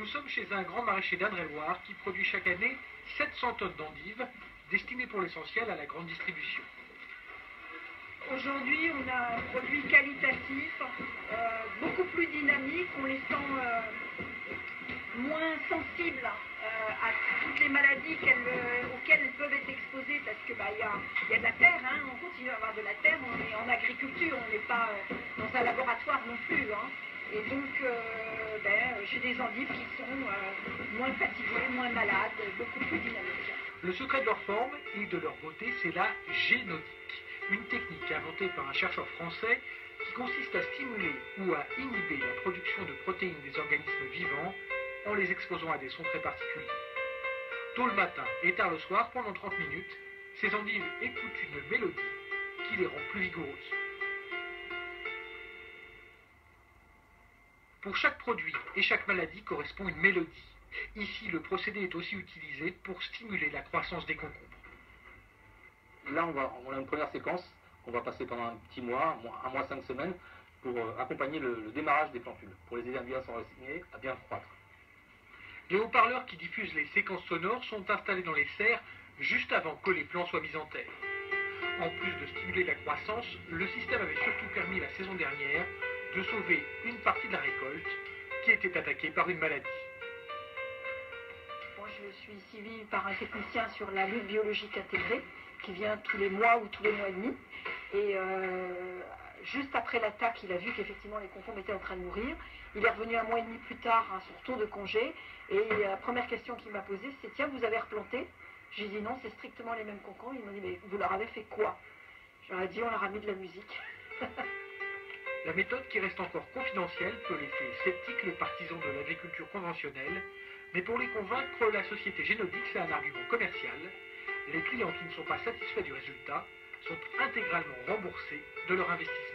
Nous sommes chez un grand maraîcher d'Indre-et-Loire qui produit chaque année 700 tonnes d'endives, destinées pour l'essentiel à la grande distribution. Aujourd'hui, on a un produit qualitatif, beaucoup plus dynamique, on les sent moins sensibles à toutes les maladies auxquelles elles peuvent être exposées, parce que y a de la terre, hein, on continue à avoir de la terre, on est en agriculture, on n'est pas dans un laboratoire non plus. Hein. Et donc, j'ai des endives qui sont moins fatiguées, moins malades, beaucoup plus dynamiques. Le secret de leur forme et de leur beauté, c'est la génotique, une technique inventée par un chercheur français qui consiste à stimuler ou à inhiber la production de protéines des organismes vivants en les exposant à des sons très particuliers. Tôt le matin et tard le soir, pendant 30 minutes, ces endives écoutent une mélodie qui les rend plus vigoureuses. Pour chaque produit et chaque maladie correspond une mélodie. Ici, le procédé est aussi utilisé pour stimuler la croissance des concombres. Là, on a une première séquence qu'on va passer pendant un petit mois, un mois 5 semaines, pour accompagner le démarrage des plantules, pour les aider à bien s'enraciner, à bien croître. Les haut-parleurs qui diffusent les séquences sonores sont installés dans les serres juste avant que les plants soient mis en terre. En plus de stimuler la croissance, le système avait surtout permis la saison dernière de sauver une partie de la récolte qui était attaquée par une maladie. Moi, je suis suivie par un technicien sur la lutte biologique intégrée qui vient tous les mois ou tous les mois et demi. Et juste après l'attaque, il a vu qu'effectivement les concombres étaient en train de mourir. Il est revenu un mois et demi plus tard à son retour de congé. Et la première question qu'il m'a posée, c'est « Tiens, vous avez replanté ?» J'ai dit « Non, c'est strictement les mêmes concombres. » Ils m'ont dit « Mais vous leur avez fait quoi ?» Je leur ai dit « On leur a mis de la musique. » La méthode, qui reste encore confidentielle, peut laisser sceptiques les partisans de l'agriculture conventionnelle, mais pour les convaincre, la société Génodique, c'est un argument commercial. Les clients qui ne sont pas satisfaits du résultat sont intégralement remboursés de leur investissement.